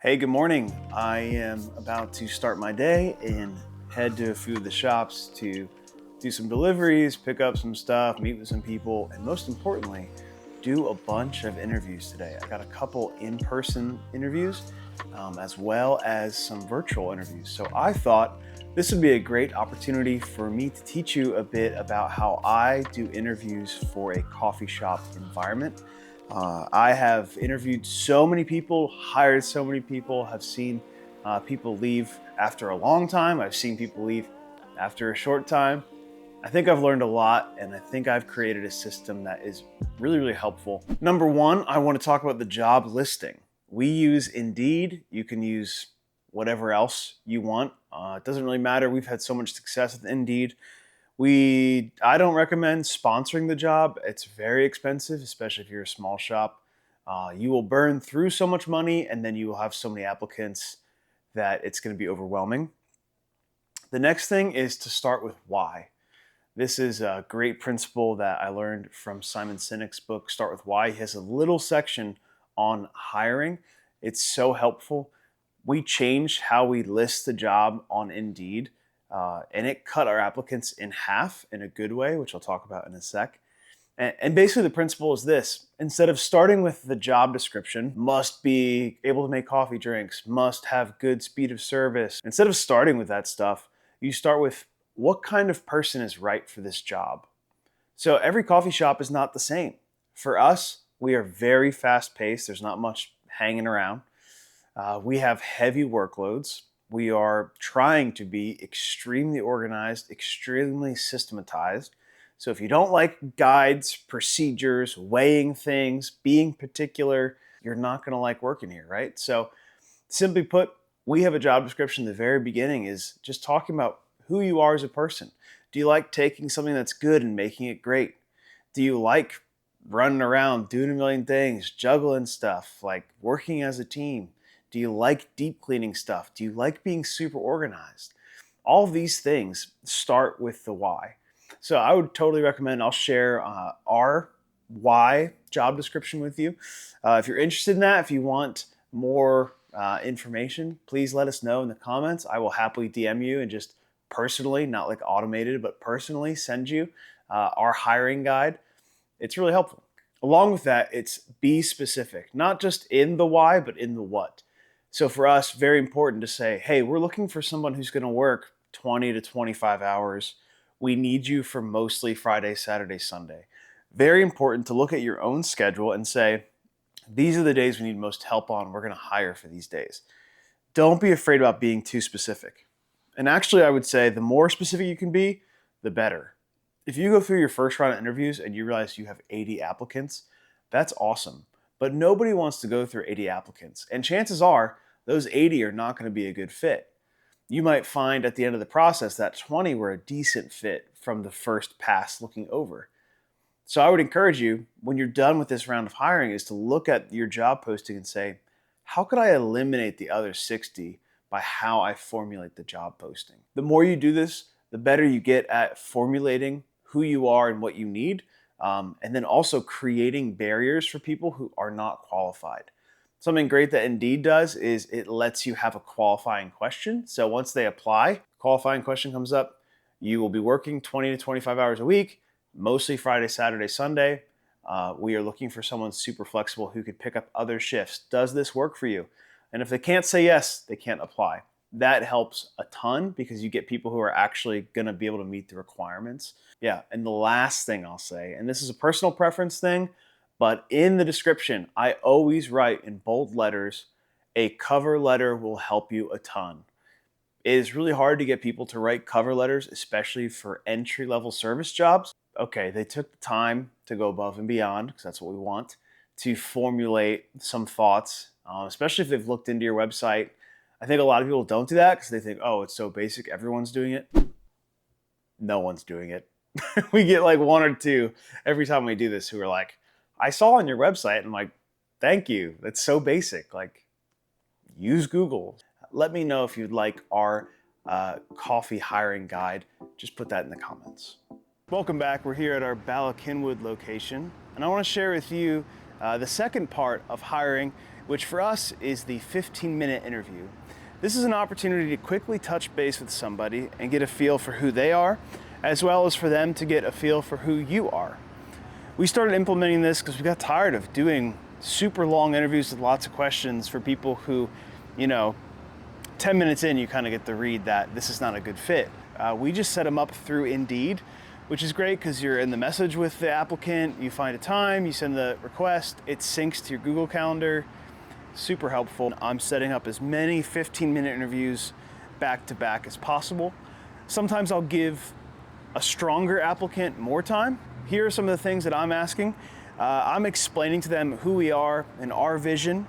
Hey, good morning. I am about to start my day and head to a few of the shops to do some deliveries, pick up some stuff, meet with some people, and most importantly, do a bunch of interviews today. I got a couple in person interviews as well as some virtual interviews. So I thought this would be a great opportunity for me to teach you a bit about how I do interviews for a coffee shop environment. I have interviewed so many people, hired so many people, have seen people leave after a long time. I've seen people leave after a short time. I think I've learned a lot, and I think I've created a system that is really, really helpful. Number one, I want to talk about the job listing. We use Indeed. You can use whatever else you want. It doesn't really matter. We've had so much success with Indeed. I don't recommend sponsoring the job. It's very expensive, especially if you're a small shop. You will burn through so much money, and then you will have so many applicants that it's going to be overwhelming. The next thing is to start with why. This is a great principle that I learned from Simon Sinek's book, Start With Why. He has a little section on hiring. It's so helpful. We changed how we list the job on Indeed, and it cut our applicants in half in a good way, which I'll talk about in a sec. And basically, the principle is this: instead of starting with the job description, must be able to make coffee drinks, must have good speed of service, instead of starting with that stuff, you start with what kind of person is right for this job. So every coffee shop is not the same. For us, we are very fast paced, there's not much hanging around. We have heavy workloads. We are trying to be extremely organized, extremely systematized. So if you don't like guides, procedures, weighing things, being particular, you're not going to like working here, right? So simply put, we have a job description. The very beginning is just talking about who you are as a person. Do you like taking something that's good and making it great? Do you like running around, doing a million things, juggling stuff, like working as a team? Do you like deep cleaning stuff? Do you like being super organized? All of these things start with the why. So I would totally recommend, I'll share our why job description with you. If you're interested in that, if you want more information, please let us know in the comments. I will happily DM you and just personally, not like automated, but personally send you our hiring guide. It's really helpful. Along with that, it's be specific, not just in the why, but in the what. So for us, very important to say, hey, we're looking for someone who's going to work 20 to 25 hours. We need you for mostly Friday, Saturday, Sunday. Very important to look at your own schedule and say, these are the days we need most help on. We're going to hire for these days. Don't be afraid about being too specific. And actually, I would say the more specific you can be, the better. If you go through your first round of interviews and you realize you have 80 applicants, that's awesome. But nobody wants to go through 80 applicants. And chances are those 80 are not going to be a good fit. You might find at the end of the process that 20 were a decent fit from the first pass looking over. So I would encourage you, when you're done with this round of hiring, is to look at your job posting and say, how could I eliminate the other 60 by how I formulate the job posting? The more you do this, the better you get at formulating who you are and what you need, and then also creating barriers for people who are not qualified. Something great that Indeed does is it lets you have a qualifying question. So once they apply, qualifying question comes up, you will be working 20 to 25 hours a week, mostly Friday, Saturday, Sunday. We are looking for someone super flexible who could pick up other shifts. Does this work for you? And if they can't say yes, they can't apply. That helps a ton because you get people who are actually going to be able to meet the requirements. Yeah, and the last thing I'll say, and this is a personal preference thing, but in the description, I always write in bold letters, a cover letter will help you a ton. It is really hard to get people to write cover letters, especially for entry level service jobs. Okay, they took the time to go above and beyond, because that's what we want, to formulate some thoughts, especially if they've looked into your website. I think a lot of people don't do that because they think, oh, it's so basic, everyone's doing it. No one's doing it. We get like one or two every time we do this who are like, I saw on your website, and I'm like, thank you. That's so basic. Like, use Google. Let me know if you'd like our coffee hiring guide. Just put that in the comments. Welcome back. We're here at our Bala Cynwyd location, and I want to share with you the second part of hiring. which for us is the 15-minute interview. This is an opportunity to quickly touch base with somebody and get a feel for who they are, as well as for them to get a feel for who you are. We started implementing this because we got tired of doing super long interviews with lots of questions for people who, 10 minutes in, you kind of get the read that this is not a good fit. We just set them up through Indeed, which is great because you're in the message with the applicant, you find a time, you send the request, it syncs to your Google Calendar. Super helpful. I'm setting up as many 15-minute interviews back to back as possible. Sometimes I'll give a stronger applicant more time. Here are some of the things that I'm asking. I'm explaining to them who we are and our vision.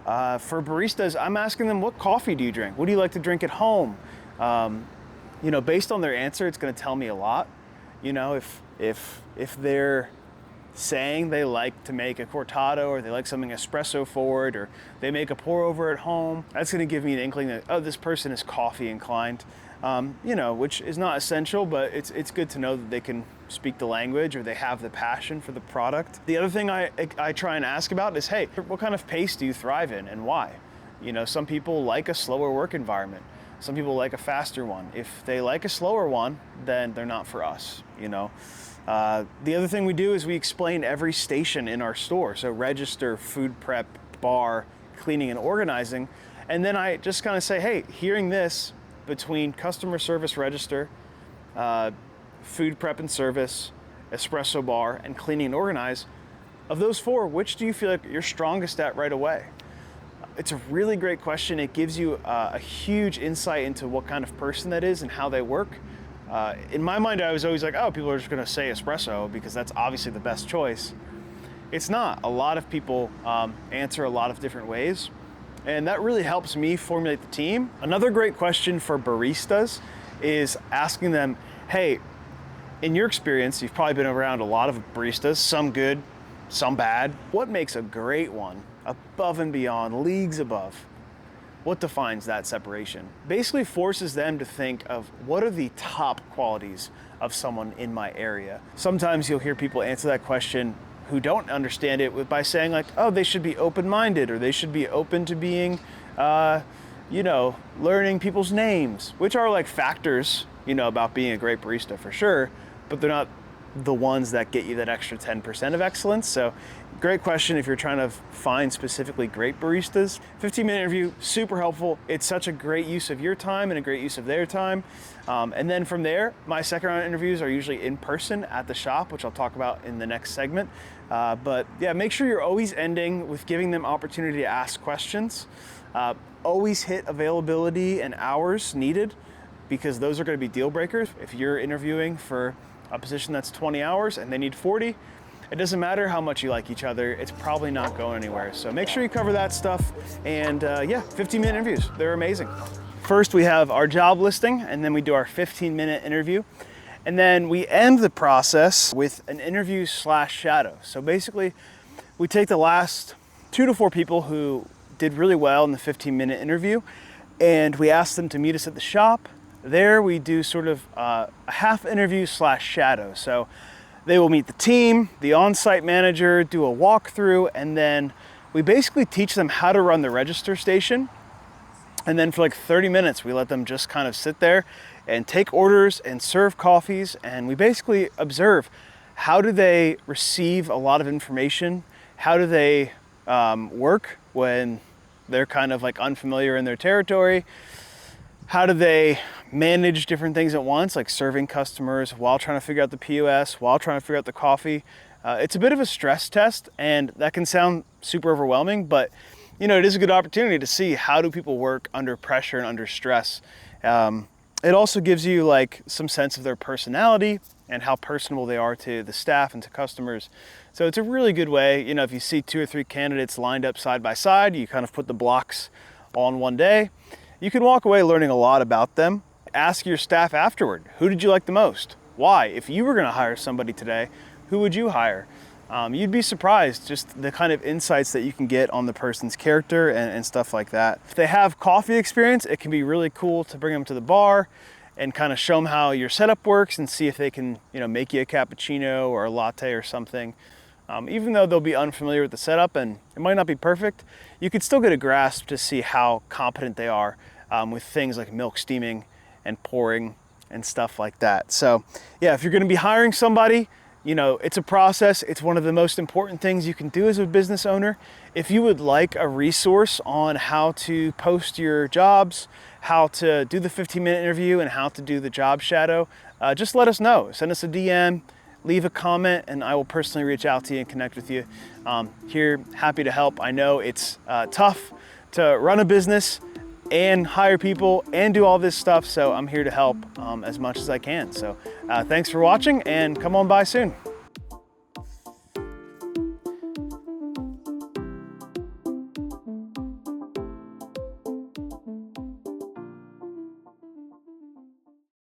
For baristas, I'm asking them, what coffee do you drink? What do you like to drink at home? Based on their answer, it's going to tell me a lot. If they're saying they like to make a cortado, or they like something espresso forward, or they make a pour over at home, that's going to give me an inkling that, oh, this person is coffee inclined. Which is not essential, but it's good to know that they can speak the language or they have the passion for the product. The other thing I try and ask about is, hey, what kind of pace do you thrive in and why? Some people like a slower work environment. Some people like a faster one. If they like a slower one, then they're not for us, The other thing we do is we explain every station in our store. So register, food prep, bar, cleaning and organizing. And then I just kind of say, hey, hearing this, between customer service register, food prep and service, espresso bar, and cleaning and organize, of those four, which do you feel like you're strongest at right away? It's a really great question. It gives you a huge insight into what kind of person that is and how they work. In my mind, I was always like, oh, people are just gonna say espresso because that's obviously the best choice. It's not. A lot of people answer a lot of different ways. And that really helps me formulate the team. Another great question for baristas is asking them, hey, in your experience, you've probably been around a lot of baristas, some good, some bad. What makes a great one above and beyond, leagues above? What defines that separation? Basically forces them to think of what are the top qualities of someone in my area. Sometimes you'll hear people answer that question who don't understand it by saying like, oh, they should be open-minded, or they should be open to being, learning people's names, which are like factors, about being a great barista for sure, but they're not the ones that get you that extra 10% of excellence. So great question if you're trying to find specifically great baristas. 15-minute interview, super helpful. It's such a great use of your time and a great use of their time. And then from there, my second round of interviews are usually in person at the shop, which I'll talk about in the next segment. But yeah, make sure you're always ending with giving them opportunity to ask questions. Always hit availability and hours needed, because those are going to be deal breakers. If you're interviewing for a position that's 20 hours and they need 40, it doesn't matter how much you like each other, it's probably not going anywhere. So make sure you cover that stuff. And 15-minute interviews, they're amazing. First, we have our job listing, and then we do our 15-minute interview. And then we end the process with an interview / shadow. So basically, we take the last 2 to 4 people who did really well in the 15-minute interview, and we ask them to meet us at the shop. There we do sort of a half interview / shadow. So they will meet the team, the on-site manager, do a walkthrough, and then we basically teach them how to run the register station. And then for like 30 minutes, we let them just kind of sit there and take orders and serve coffees. And we basically observe, how do they receive a lot of information? How do they work when they're kind of like unfamiliar in their territory? How do they manage different things at once, like serving customers while trying to figure out the POS, while trying to figure out the coffee? It's a bit of a stress test, and that can sound super overwhelming, but it is a good opportunity to see how do people work under pressure and under stress. It also gives you like some sense of their personality and how personable they are to the staff and to customers. So it's a really good way, if you see 2 or 3 candidates lined up side by side, you kind of put the blocks all in one day. You can walk away learning a lot about them. Ask your staff afterward, who did you like the most? Why? If you were gonna hire somebody today, who would you hire? You'd be surprised just the kind of insights that you can get on the person's character and stuff like that. If they have coffee experience, it can be really cool to bring them to the bar and kind of show them how your setup works and see if they can, make you a cappuccino or a latte or something. Even though they'll be unfamiliar with the setup and it might not be perfect, you can still get a grasp to see how competent they are with things like milk steaming and pouring and stuff like that. So yeah, if you're going to be hiring somebody, you know, it's a process. It's one of the most important things you can do as a business owner. If you would like a resource on how to post your jobs, how to do the 15-minute interview, and how to do the job shadow, just let us know. Send us a DM, leave a comment, and I will personally reach out to you and connect with you. Here, happy to help. I know it's tough to run a business and hire people and do all this stuff, so I'm here to help as much as I can. So thanks for watching, and come on by soon.